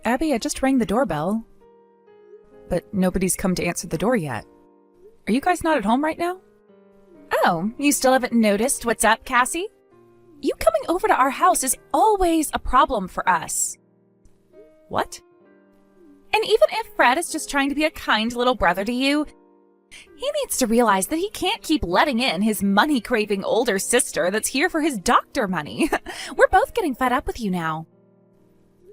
Abby, I just rang the doorbell. But nobody's come to answer the door yet. Are you guys not at home right now? Oh, you still haven't noticed what's up, Cassie? You coming over to our house is always a problem for us. What? And even if Fred is just trying to be a kind little brother to you, he needs to realize that he can't keep letting in his money-craving older sister that's here for his doctor money. We're both getting fed up with you now.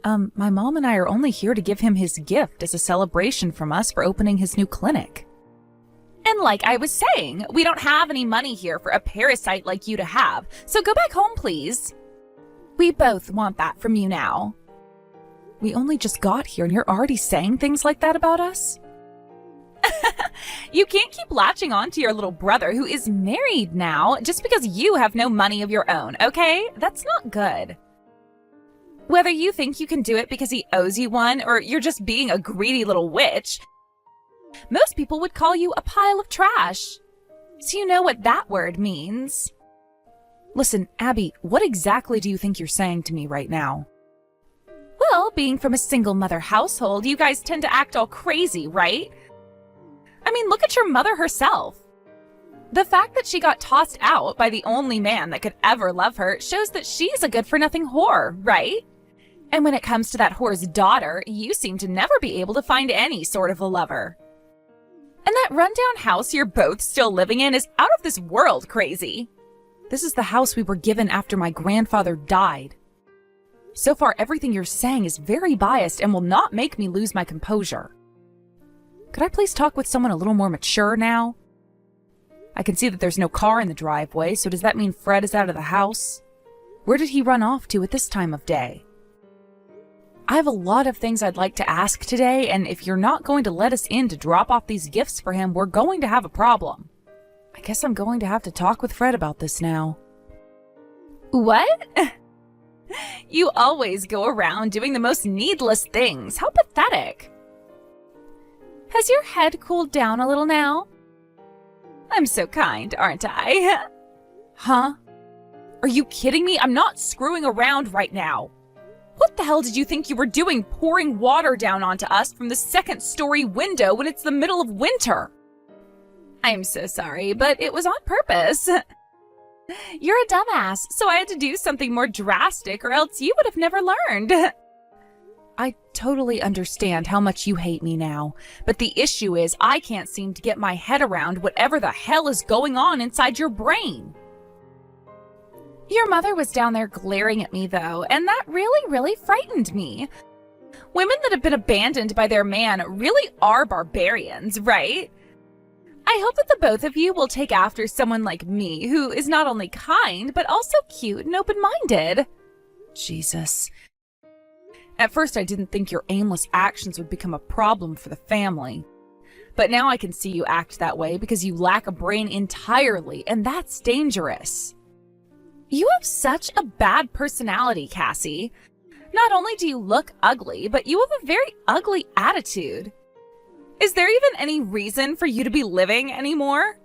My mom and I are only here to give him his gift as a celebration from us for opening his new clinic. And like I was saying, we don't have any money here for a parasite like you to have, so go back home, please. We both want that from you now. We only just got here and you're already saying things like that about us? You can't keep latching on to your little brother who is married now just because you have no money of your own, okay? That's not good. Whether you think you can do it because he owes you one or you're just being a greedy little witch, most people would call you a pile of trash. So you know what that word means. Listen, Abby, what exactly do you think you're saying to me right now? Well, being from a single mother household, you guys tend to act all crazy, right? I mean, look at your mother herself. The fact that she got tossed out by the only man that could ever love her shows that she's a good-for-nothing whore, right? And when it comes to that whore's daughter, you seem to never be able to find any sort of a lover. And that rundown house you're both still living in is out of this world crazy. This is the house we were given after my grandfather died. So far, everything you're saying is very biased and will not make me lose my composure. Could I please talk with someone a little more mature now? I can see that there's no car in the driveway, so does that mean Fred is out of the house? Where did he run off to at this time of day? I have a lot of things I'd like to ask today, and if you're not going to let us in to drop off these gifts for him, we're going to have a problem. I guess I'm going to have to talk with Fred about this now. What? You always go around doing the most needless things. How pathetic. Has your head cooled down a little now? I'm so kind, aren't I? Huh? Are you kidding me? I'm not screwing around right now. What the hell did you think you were doing pouring water down onto us from the second-story window when it's the middle of winter? I'm so sorry, but it was on purpose. You're a dumbass, so I had to do something more drastic or else you would have never learned. I totally understand how much you hate me now, but the issue is I can't seem to get my head around whatever the hell is going on inside your brain. Your mother was down there glaring at me, though, and that really frightened me. Women that have been abandoned by their man really are barbarians, right? I hope that the both of you will take after someone like me, who is not only kind, but also cute and open-minded. Jesus. At first, I didn't think your aimless actions would become a problem for the family. But now I can see you act that way because you lack a brain entirely, and that's dangerous. You have such a bad personality, Cassie. Not only do you look ugly, but you have a very ugly attitude. Is there even any reason for you to be living anymore?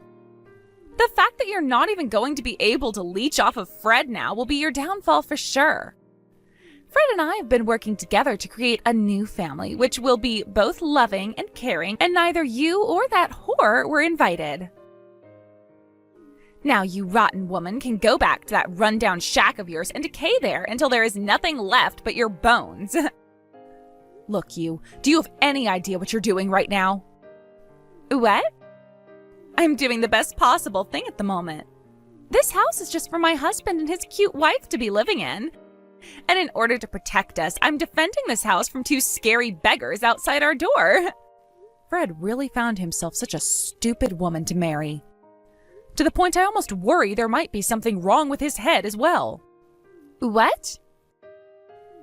The fact that you're not even going to be able to leech off of Fred now will be your downfall for sure. Fred and I have been working together to create a new family, which will be both loving and caring, and neither you or that whore were invited. Now you rotten woman can go back to that rundown shack of yours and decay there until there is nothing left but your bones. Look, do you have any idea what you're doing right now? What? I'm doing the best possible thing at the moment. This house is just for my husband and his cute wife to be living in. And in order to protect us, I'm defending this house from two scary beggars outside our door. Fred really found himself such a stupid woman to marry. To the point I almost worry there might be something wrong with his head as well. What?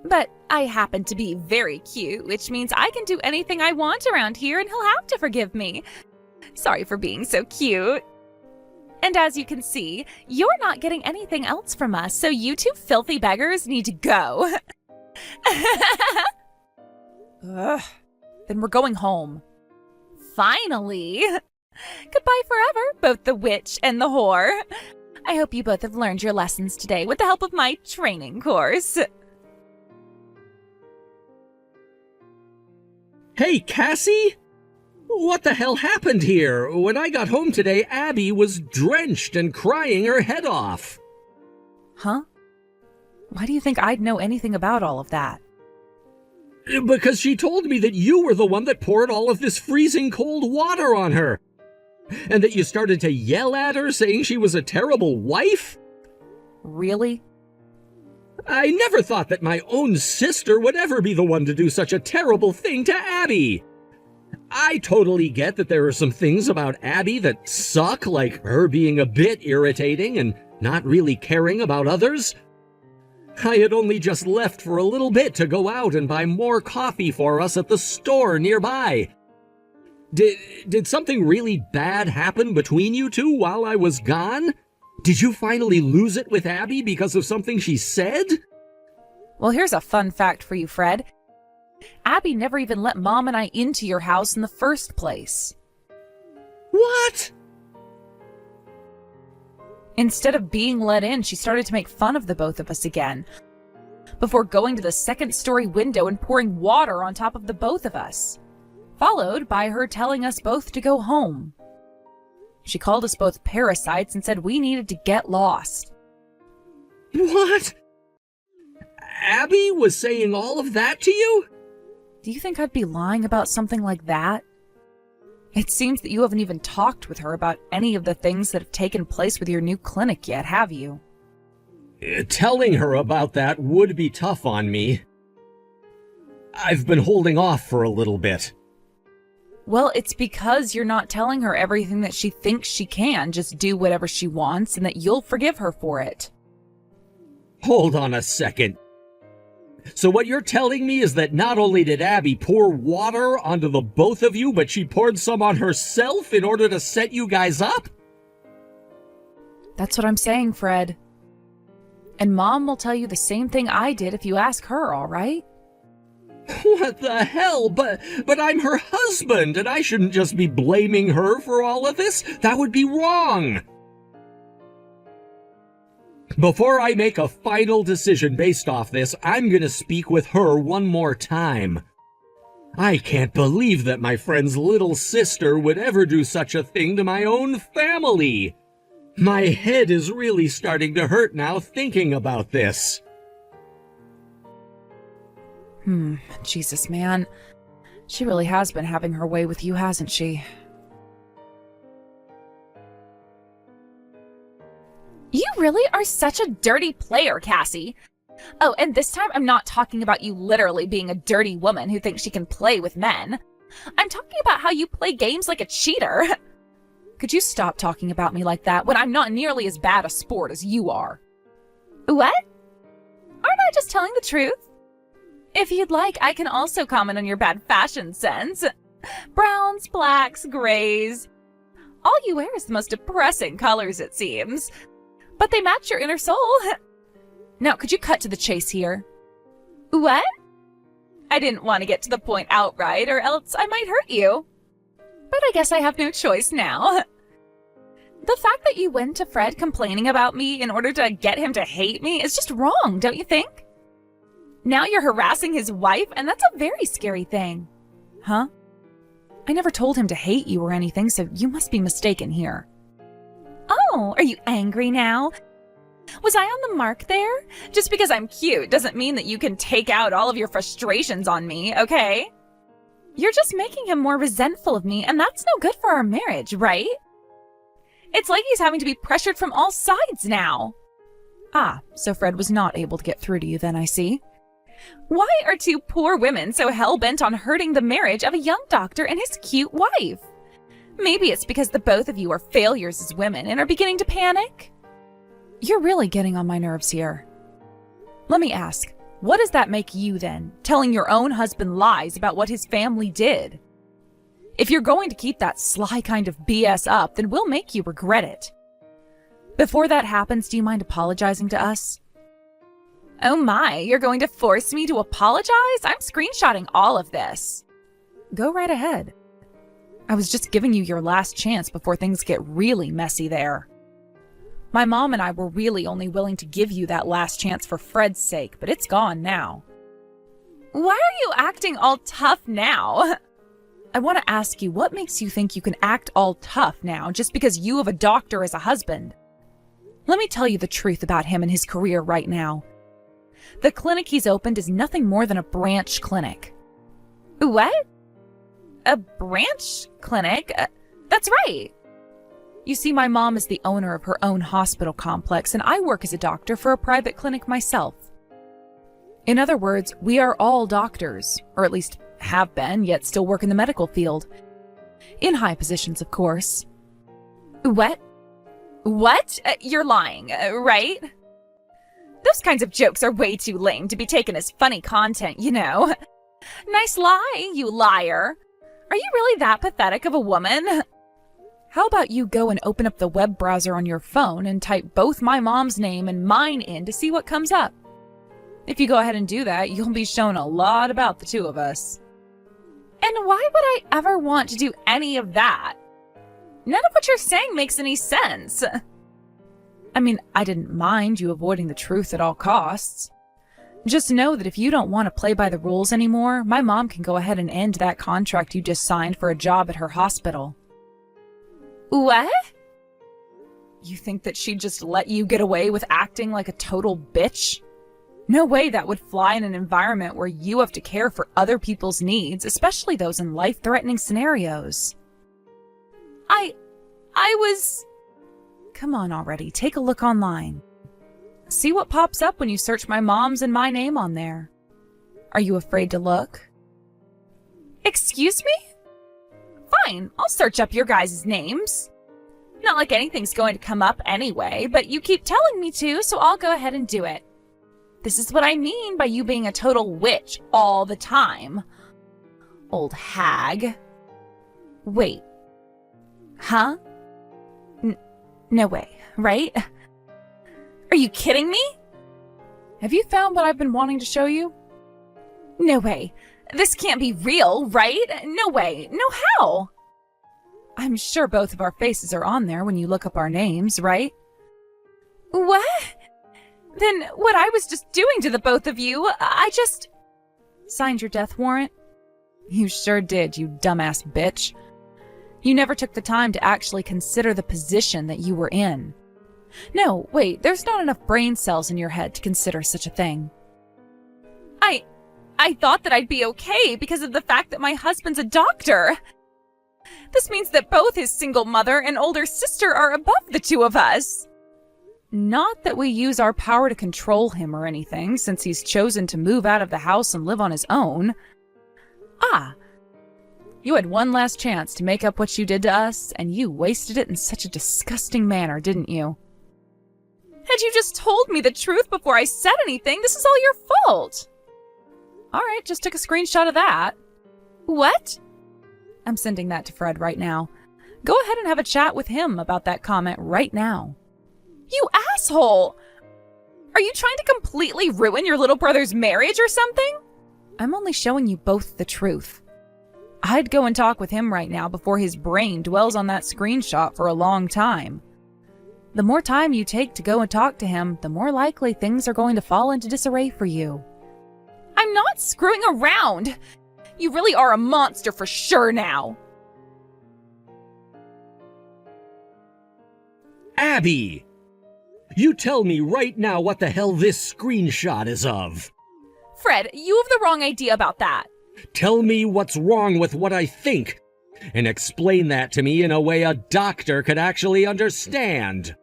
But I happen to be very cute, which means I can do anything I want around here and he'll have to forgive me. Sorry for being so cute. And as you can see, you're not getting anything else from us, so you two filthy beggars need to go. Ugh. Then we're going home. Finally. Goodbye forever, both the witch and the whore. I hope you both have learned your lessons today with the help of my training course. Hey, Cassie? What the hell happened here? When I got home today, Abby was drenched and crying her head off. Huh? Why do you think I'd know anything about all of that? Because she told me that you were the one that poured all of this freezing cold water on her. And that you started to yell at her, saying she was a terrible wife? Really? I never thought that my own sister would ever be the one to do such a terrible thing to Abby. I totally get that there are some things about Abby that suck, like her being a bit irritating and not really caring about others. I had only just left for a little bit to go out and buy more coffee for us at the store nearby. Did something really bad happen between you two while I was gone? Did you finally lose it with Abby because of something she said? Well, here's a fun fact for you, Fred. Abby never even let Mom and I into your house in the first place. What? Instead of being let in, she started to make fun of the both of us again, before going to the second-story window and pouring water on top of the both of us, followed by her telling us both to go home. She called us both parasites and said we needed to get lost. What? Abby was saying all of that to you? Do you think I'd be lying about something like that? It seems that you haven't even talked with her about any of the things that have taken place with your new clinic yet, have you? Telling her about that would be tough on me. I've been holding off for a little bit. Well, it's because you're not telling her everything that she thinks she can just do whatever she wants and that you'll forgive her for it. Hold on a second. So what you're telling me is that not only did Abby pour water onto the both of you, but she poured some on herself in order to set you guys up? That's what I'm saying, Fred. And Mom will tell you the same thing I did if you ask her, all right? What the hell? But I'm her husband, and I shouldn't just be blaming her for all of this. That would be wrong. Before I make a final decision based off this, I'm gonna speak with her one more time. I can't believe that my friend's little sister would ever do such a thing to my own family. My head is really starting to hurt now thinking about this. Jesus, man. She really has been having her way with you, hasn't she? You really are such a dirty player, Cassie. Oh, and this time I'm not talking about you literally being a dirty woman who thinks she can play with men. I'm talking about how you play games like a cheater. Could you stop talking about me like that when I'm not nearly as bad a sport as you are? What? Aren't I just telling the truth? If you'd like, I can also comment on your bad fashion sense. Browns, blacks, grays. All you wear is the most depressing colors, it seems. But they match your inner soul. Now, could you cut to the chase here? What? I didn't want to get to the point outright, or else I might hurt you. But I guess I have no choice now. The fact that you went to Fred complaining about me in order to get him to hate me is just wrong, don't you think? Now you're harassing his wife, and that's a very scary thing. Huh? I never told him to hate you or anything, so you must be mistaken here. Oh, are you angry now? Was I on the mark there? Just because I'm cute doesn't mean that you can take out all of your frustrations on me, okay? You're just making him more resentful of me, and that's no good for our marriage, right? It's like he's having to be pressured from all sides now. Ah, so Fred was not able to get through to you then, I see. Why are two poor women so hell-bent on hurting the marriage of a young doctor and his cute wife? Maybe it's because the both of you are failures as women and are beginning to panic? You're really getting on my nerves here. Let me ask, what does that make you then, telling your own husband lies about what his family did? If you're going to keep that sly kind of BS up, then we'll make you regret it. Before that happens, do you mind apologizing to us? Oh my, you're going to force me to apologize? I'm screenshotting all of this. Go right ahead. I was just giving you your last chance before things get really messy there. My mom and I were really only willing to give you that last chance for Fred's sake, but it's gone now. Why are you acting all tough now? I want to ask you, what makes you think you can act all tough now just because you have a doctor as a husband? Let me tell you the truth about him and his career right now. The clinic he's opened is nothing more than a branch clinic. What? A branch clinic? That's right. You see, my mom is the owner of her own hospital complex, and I work as a doctor for a private clinic myself. In other words, we are all doctors, or at least have been, yet still work in the medical field. In high positions, of course. What? What? You're lying, right? Those kinds of jokes are way too lame to be taken as funny content, you know. Nice lie, you liar. Are you really that pathetic of a woman? How about you go and open up the web browser on your phone and type both my mom's name and mine in to see what comes up? If you go ahead and do that, you'll be shown a lot about the two of us. And why would I ever want to do any of that? None of what you're saying makes any sense. I mean, I didn't mind you avoiding the truth at all costs. Just know that if you don't want to play by the rules anymore, my mom can go ahead and end that contract you just signed for a job at her hospital. What? You think that she'd just let you get away with acting like a total bitch? No way that would fly in an environment where you have to care for other people's needs, especially those in life-threatening scenarios. I was... Come on already, take a look online. See what pops up when you search my mom's and my name on there. Are you afraid to look? Excuse me? Fine, I'll search up your guys' names. Not like anything's going to come up anyway, but you keep telling me to, so I'll go ahead and do it. This is what I mean by you being a total witch all the time. Old hag. Wait. Huh? No way, right? Are you kidding me? Have you found what I've been wanting to show you? No way. This can't be real, right? No way. No how. I'm sure both of our faces are on there when you look up our names, right? What? Then what I was just doing to the both of you, I just... Signed your death warrant? You sure did, you dumbass bitch. You never took the time to actually consider the position that you were in. No, wait, there's not enough brain cells in your head to consider such a thing. I thought that I'd be okay because of the fact that my husband's a doctor. This means that both his single mother and older sister are above the two of us. Not that we use our power to control him or anything, since he's chosen to move out of the house and live on his own. Ah, you had one last chance to make up what you did to us, and you wasted it in such a disgusting manner, didn't you? Had you just told me the truth before I said anything, this is all your fault. All right, just took a screenshot of that. What? I'm sending that to Fred right now. Go ahead and have a chat with him about that comment right now. You asshole! Are you trying to completely ruin your little brother's marriage or something? I'm only showing you both the truth. I'd go and talk with him right now before his brain dwells on that screenshot for a long time. The more time you take to go and talk to him, the more likely things are going to fall into disarray for you. I'm not screwing around! You really are a monster for sure now! Abby! You tell me right now what the hell this screenshot is of. Fred, you have the wrong idea about that. Tell me what's wrong with what I think, and explain that to me in a way a doctor could actually understand.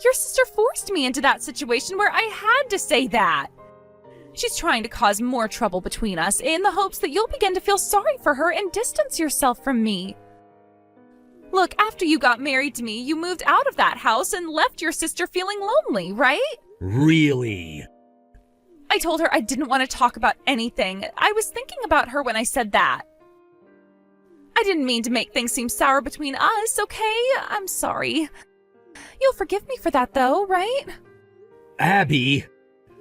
Your sister forced me into that situation where I had to say that. She's trying to cause more trouble between us in the hopes that you'll begin to feel sorry for her and distance yourself from me. Look, after you got married to me, you moved out of that house and left your sister feeling lonely, right? Really? I told her I didn't want to talk about anything. I was thinking about her when I said that. I didn't mean to make things seem sour between us, okay? I'm sorry. You'll forgive me for that, though, right? Abby,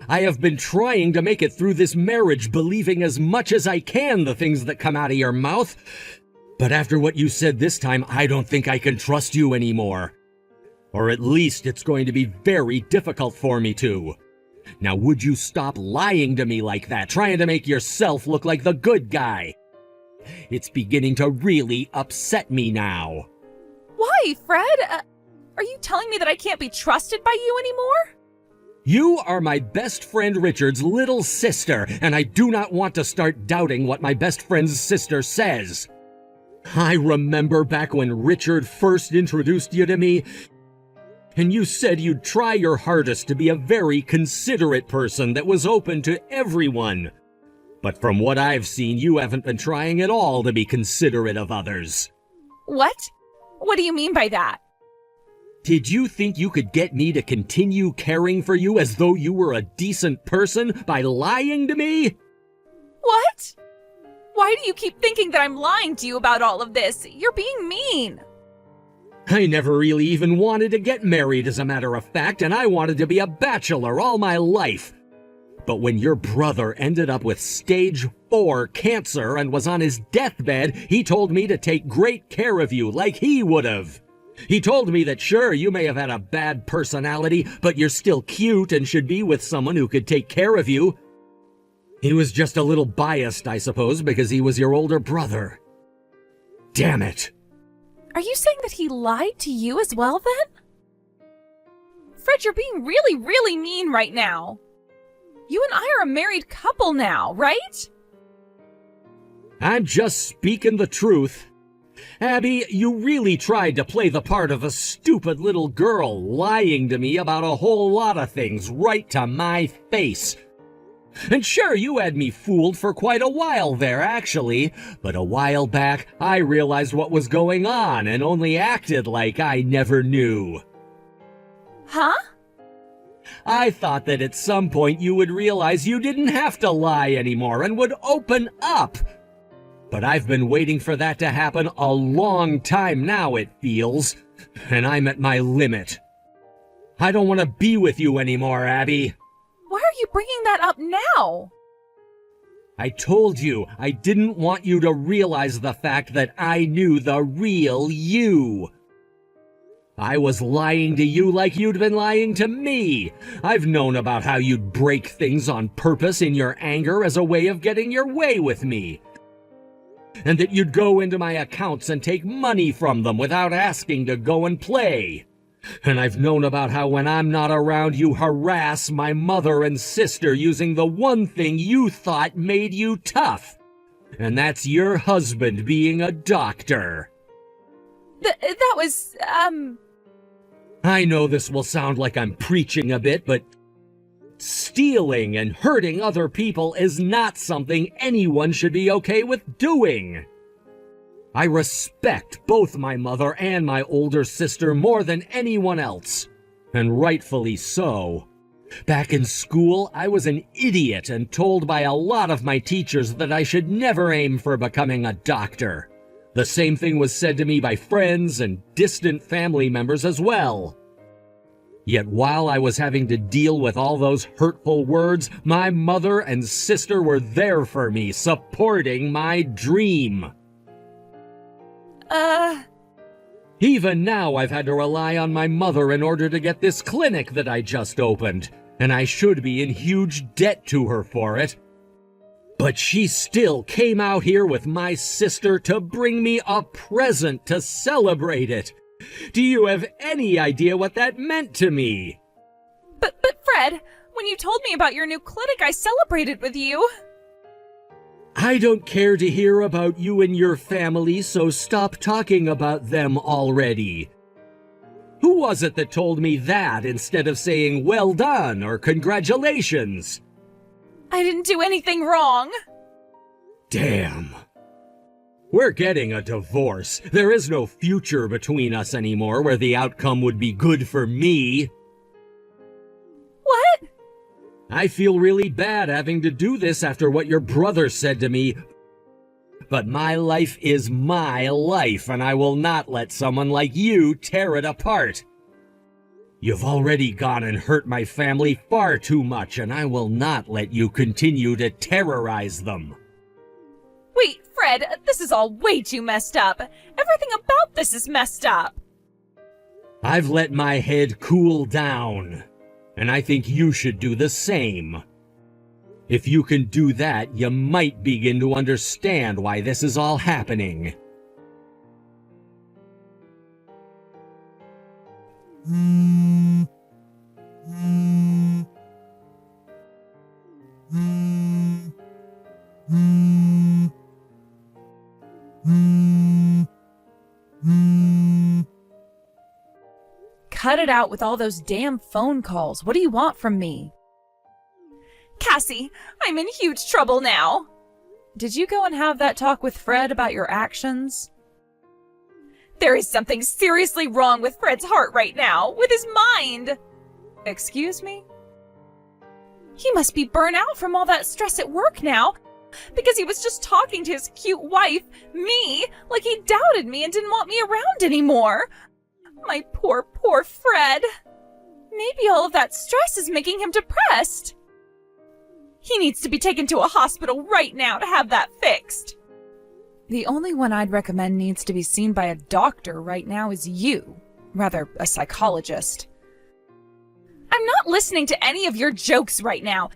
I have been trying to make it through this marriage believing as much as I can the things that come out of your mouth. But after what you said this time, I don't think I can trust you anymore. Or at least it's going to be very difficult for me to. Now would you stop lying to me like that, trying to make yourself look like the good guy? It's beginning to really upset me now. Why, Fred? Are you telling me that I can't be trusted by you anymore? You are my best friend Richard's little sister, and I do not want to start doubting what my best friend's sister says. I remember back when Richard first introduced you to me, and you said you'd try your hardest to be a very considerate person that was open to everyone. But from what I've seen, you haven't been trying at all to be considerate of others. What? What do you mean by that? Did you think you could get me to continue caring for you as though you were a decent person by lying to me? What? Why do you keep thinking that I'm lying to you about all of this? You're being mean. I never really even wanted to get married, as a matter of fact, and I wanted to be a bachelor all my life. But when your brother ended up with stage 4 cancer and was on his deathbed, he told me to take great care of you like he would have. He told me that sure, you may have had a bad personality, but you're still cute and should be with someone who could take care of you. He was just a little biased, I suppose, because he was your older brother. Damn it. Are you saying that he lied to you as well, then? Fred, you're being really, really mean right now. You and I are a married couple now, right? I'm just speaking the truth. Abby, you really tried to play the part of a stupid little girl, lying to me about a whole lot of things right to my face. And sure, you had me fooled for quite a while there, actually, but a while back, I realized what was going on and only acted like I never knew. Huh? I thought that at some point you would realize you didn't have to lie anymore and would open up. But I've been waiting for that to happen a long time now, it feels, and I'm at my limit. I don't want to be with you anymore, Abby. Why are you bringing that up now? I told you I didn't want you to realize the fact that I knew the real you. I was lying to you like you'd been lying to me. I've known about how you'd break things on purpose in your anger as a way of getting your way with me. And that you'd go into my accounts and take money from them without asking to go and play. And I've known about how when I'm not around you harass my mother and sister using the one thing you thought made you tough. And that's your husband being a doctor. That was, I know this will sound like I'm preaching a bit, but stealing and hurting other people is not something anyone should be okay with doing. I respect both my mother and my older sister more than anyone else, and rightfully so. Back in school, I was an idiot and told by a lot of my teachers that I should never aim for becoming a doctor. The same thing was said to me by friends and distant family members as well. Yet while I was having to deal with all those hurtful words, my mother and sister were there for me, supporting my dream. Even now, I've had to rely on my mother in order to get this clinic that I just opened, and I should be in huge debt to her for it. But she still came out here with my sister to bring me a present to celebrate it. Do you have any idea what that meant to me? But Fred, when you told me about your new clinic, I celebrated with you. I don't care to hear about you and your family, so stop talking about them already. Who was it that told me that instead of saying well done or congratulations? I didn't do anything wrong. Damn. We're getting a divorce. There is no future between us anymore where the outcome would be good for me. What? I feel really bad having to do this after what your brother said to me. But my life is my life, and I will not let someone like you tear it apart. You've already gone and hurt my family far too much, and I will not let you continue to terrorize them. Wait, Fred, this is all way too messed up. Everything about this is messed up. I've let my head cool down, and I think you should do the same. If you can do that, you might begin to understand why this is all happening. Cut it out with all those damn phone calls. What do you want from me? Cassie, I'm in huge trouble now. Did you go and have that talk with Fred about your actions? There is something seriously wrong with Fred's heart right now, with his mind. Excuse me? He must be burnt out from all that stress at work now, because he was just talking to his cute wife, me, like he doubted me and didn't want me around anymore. My poor, poor Fred. Maybe all of that stress is making him depressed. He needs to be taken to a hospital right now to have that fixed. The only one I'd recommend needs to be seen by a doctor right now is you. Rather, a psychologist. I'm not listening to any of your jokes right now.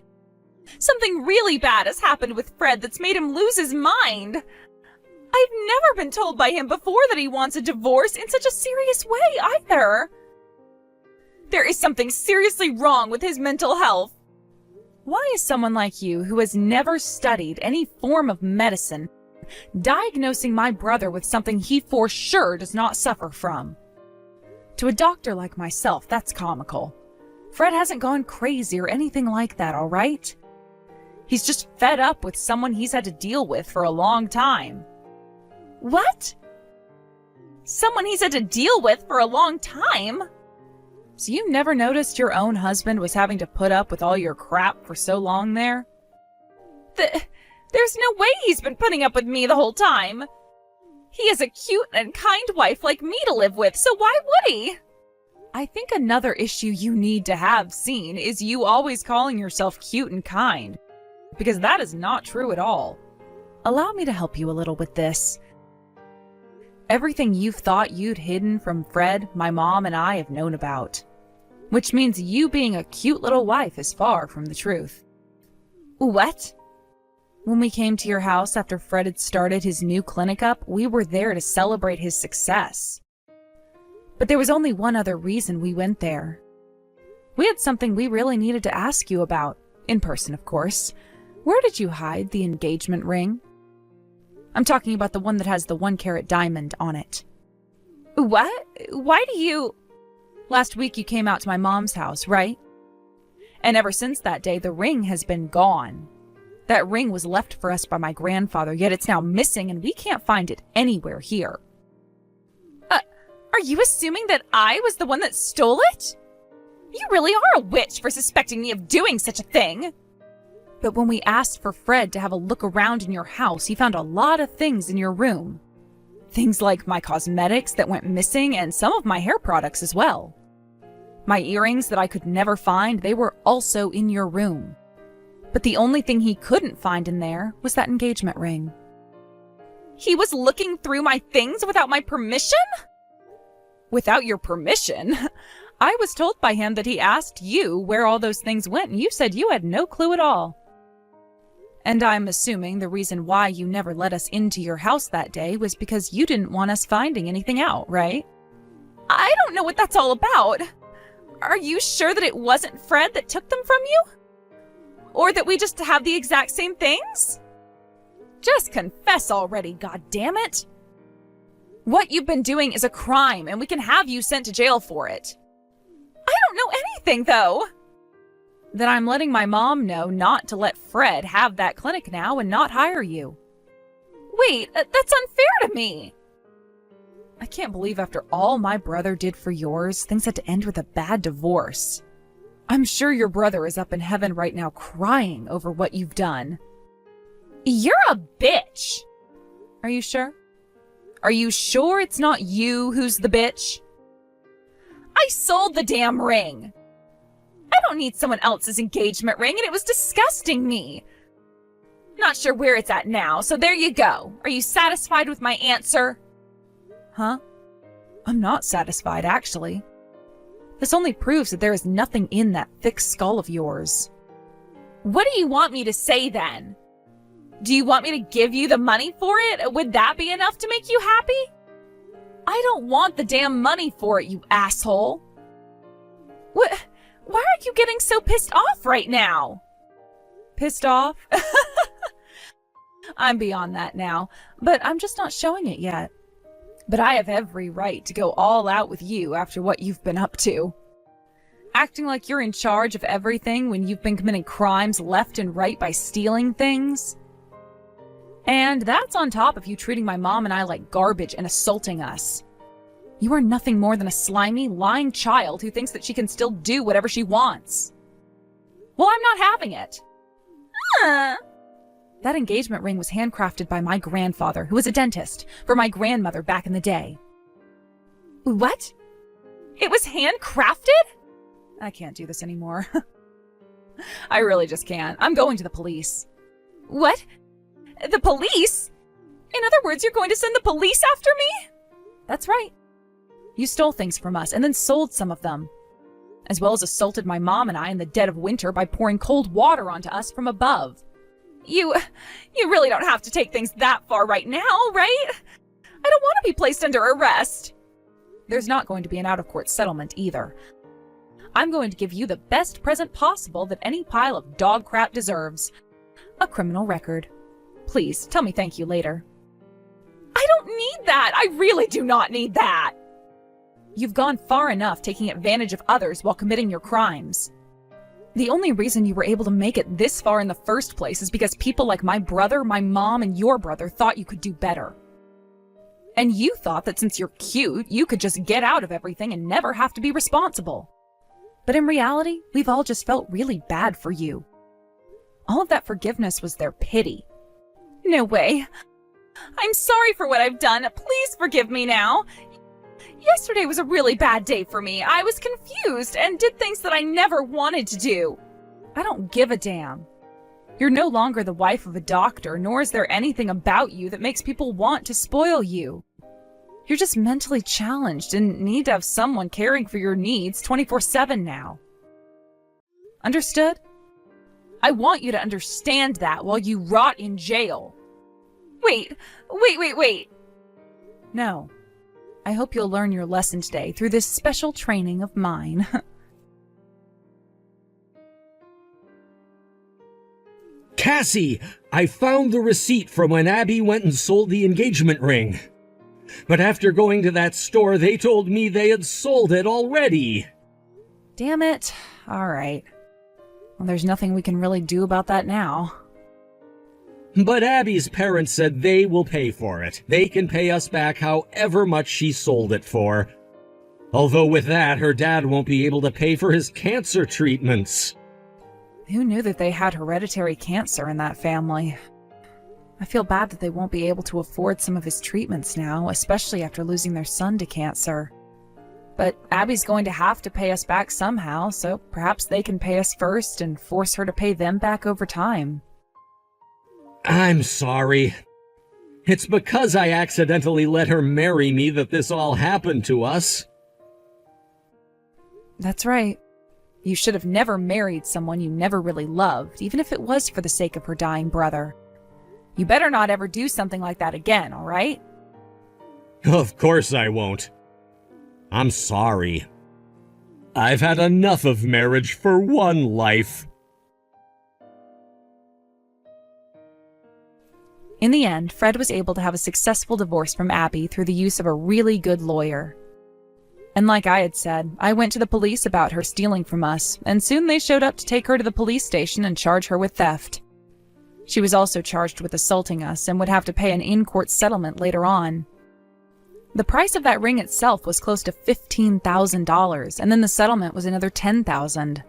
Something really bad has happened with Fred that's made him lose his mind. I've never been told by him before that he wants a divorce in such a serious way either. There is something seriously wrong with his mental health. Why is someone like you, who has never studied any form of medicine, diagnosing my brother with something he for sure does not suffer from? To a doctor like myself, that's comical. Fred hasn't gone crazy or anything like that, all right? He's just fed up with someone he's had to deal with for a long time. What? Someone he's had to deal with for a long time? So you never noticed your own husband was having to put up with all your crap for so long there? There's no way he's been putting up with me the whole time. He has a cute and kind wife like me to live with, so why would he? I think another issue you need to have seen is you always calling yourself cute and kind, because that is not true at all. Allow me to help you a little with this. Everything you've thought you'd hidden from Fred, my mom, and I have known about. Which means you being a cute little wife is far from the truth. What? When we came to your house after Fred had started his new clinic up, we were there to celebrate his success. But there was only one other reason we went there. We had something we really needed to ask you about, in person, of course. Where did you hide the engagement ring? I'm talking about the one that has the 1-carat diamond on it. What? Why do you... Last week you came out to my mom's house, right? And ever since that day, the ring has been gone. That ring was left for us by my grandfather, yet it's now missing and we can't find it anywhere here. Are you assuming that I was the one that stole it? You really are a witch for suspecting me of doing such a thing. But when we asked for Fred to have a look around in your house, he found a lot of things in your room. Things like my cosmetics that went missing and some of my hair products as well. My earrings that I could never find, they were also in your room. But the only thing he couldn't find in there was that engagement ring. He was looking through my things without my permission? Without your permission? I was told by him that he asked you where all those things went, and you said you had no clue at all. And I'm assuming the reason why you never let us into your house that day was because you didn't want us finding anything out, right? I don't know what that's all about. Are you sure that it wasn't Fred that took them from you? Or that we just have the exact same things? Just confess already, goddammit! What you've been doing is a crime, and we can have you sent to jail for it. I don't know anything, though. Then I'm letting my mom know not to let Fred have that clinic now and not hire you. Wait, that's unfair to me. I can't believe after all my brother did for yours, things had to end with a bad divorce. I'm sure your brother is up in heaven right now crying over what you've done. You're a bitch. Are you sure? Are you sure it's not you who's the bitch? I sold the damn ring. I don't need someone else's engagement ring, and it was disgusting me. Not sure where it's at now, so there you go. Are you satisfied with my answer? Huh? I'm not satisfied, actually. This only proves that there is nothing in that thick skull of yours. What do you want me to say then? Do you want me to give you the money for it? Would that be enough to make you happy? I don't want the damn money for it, you asshole. What? Why are you getting so pissed off right now? Pissed off? I'm beyond that now, but I'm just not showing it yet. But I have every right to go all out with you after what you've been up to. Acting like you're in charge of everything when you've been committing crimes left and right by stealing things. And that's on top of you treating my mom and I like garbage and assaulting us. You are nothing more than a slimy, lying child who thinks that she can still do whatever she wants. Well, I'm not having it. That engagement ring was handcrafted by my grandfather, who was a dentist, for my grandmother back in the day. What? It was handcrafted? I can't do this anymore. I really just can't. I'm going to the police. What? The police? In other words, you're going to send the police after me? That's right. You stole things from us and then sold some of them, as well as assaulted my mom and I in the dead of winter by pouring cold water onto us from above. You really don't have to take things that far right now, right? I don't want to be placed under arrest. There's not going to be an out-of-court settlement either. I'm going to give you the best present possible that any pile of dog crap deserves. A criminal record. Please, tell me thank you later. I don't need that. I really do not need that. You've gone far enough taking advantage of others while committing your crimes. The only reason you were able to make it this far in the first place is because people like my brother, my mom, and your brother thought you could do better. And you thought that since you're cute, you could just get out of everything and never have to be responsible. But in reality, we've all just felt really bad for you. All of that forgiveness was their pity. No way. I'm sorry for what I've done. Please forgive me now. Yesterday was a really bad day for me. I was confused and did things that I never wanted to do. I don't give a damn. You're no longer the wife of a doctor, nor is there anything about you that makes people want to spoil you. You're just mentally challenged and need to have someone caring for your needs 24/7 now. Understood? I want you to understand that while you rot in jail. Wait. No. I hope you'll learn your lesson today through this special training of mine. Cassie, I found the receipt from when Abby went and sold the engagement ring. But after going to that store, they told me they had sold it already. Damn it. All right. Well, there's nothing we can really do about that now. But Abby's parents said they will pay for it. They can pay us back however much she sold it for. Although with that, her dad won't be able to pay for his cancer treatments. Who knew that they had hereditary cancer in that family? I feel bad that they won't be able to afford some of his treatments now, especially after losing their son to cancer. But Abby's going to have to pay us back somehow, so perhaps they can pay us first and force her to pay them back over time. I'm sorry. It's because I accidentally let her marry me that this all happened to us. That's right. You should have never married someone you never really loved, even if it was for the sake of her dying brother. You better not ever do something like that again, all right? Of course I won't. I'm sorry. I've had enough of marriage for one life. In the end, Fred was able to have a successful divorce from Abby through the use of a really good lawyer. And like I had said, I went to the police about her stealing from us, and soon they showed up to take her to the police station and charge her with theft. She was also charged with assaulting us and would have to pay an in-court settlement later on. The price of that ring itself was close to $15,000, and then the settlement was another $10,000.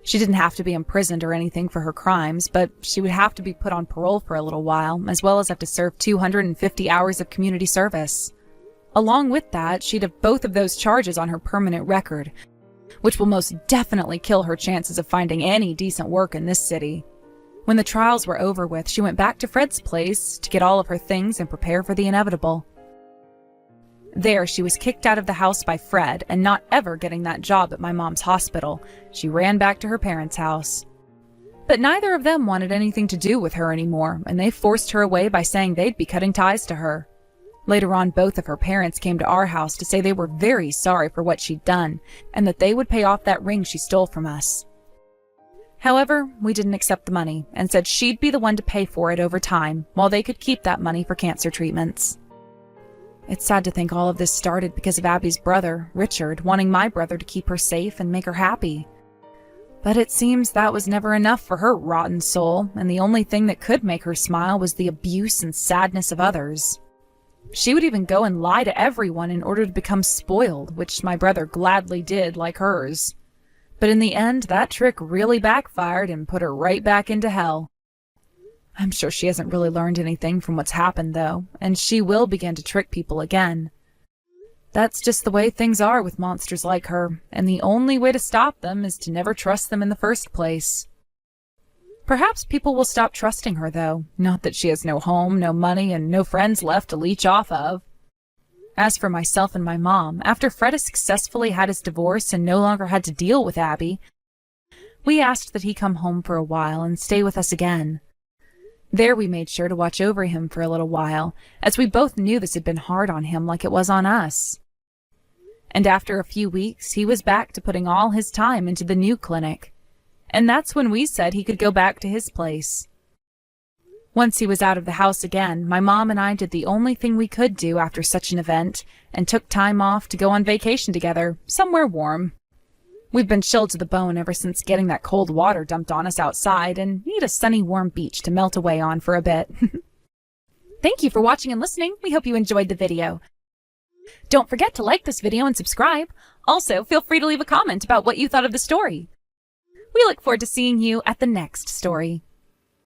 She didn't have to be imprisoned or anything for her crimes, but she would have to be put on parole for a little while, as well as have to serve 250 hours of community service. Along with that, she'd have both of those charges on her permanent record, which will most definitely kill her chances of finding any decent work in this city. When the trials were over with, she went back to Fred's place to get all of her things and prepare for the inevitable. There, she was kicked out of the house by Fred, and not ever getting that job at my mom's hospital, she ran back to her parents' house. But neither of them wanted anything to do with her anymore, and they forced her away by saying they'd be cutting ties to her. Later on, both of her parents came to our house to say they were very sorry for what she'd done, and that they would pay off that ring she stole from us. However, we didn't accept the money, and said she'd be the one to pay for it over time, while they could keep that money for cancer treatments. It's sad to think all of this started because of Abby's brother, Richard, wanting my brother to keep her safe and make her happy. But it seems that was never enough for her rotten soul, and the only thing that could make her smile was the abuse and sadness of others. She would even go and lie to everyone in order to become spoiled, which my brother gladly did like hers. But in the end, that trick really backfired and put her right back into hell. I'm sure she hasn't really learned anything from what's happened, though, and she will begin to trick people again. That's just the way things are with monsters like her, and the only way to stop them is to never trust them in the first place. Perhaps people will stop trusting her, though, not that she has no home, no money, and no friends left to leech off of. As for myself and my mom, after Fred has successfully had his divorce and no longer had to deal with Abby, we asked that he come home for a while and stay with us again. There we made sure to watch over him for a little while, as we both knew this had been hard on him like it was on us. And after a few weeks, he was back to putting all his time into the new clinic. And that's when we said he could go back to his place. Once he was out of the house again, my mom and I did the only thing we could do after such an event, and took time off to go on vacation together, somewhere warm. We've been chilled to the bone ever since getting that cold water dumped on us outside, and need a sunny, warm beach to melt away on for a bit. Thank you for watching and listening. We hope you enjoyed the video. Don't forget to like this video and subscribe. Also, feel free to leave a comment about what you thought of the story. We look forward to seeing you at the next story.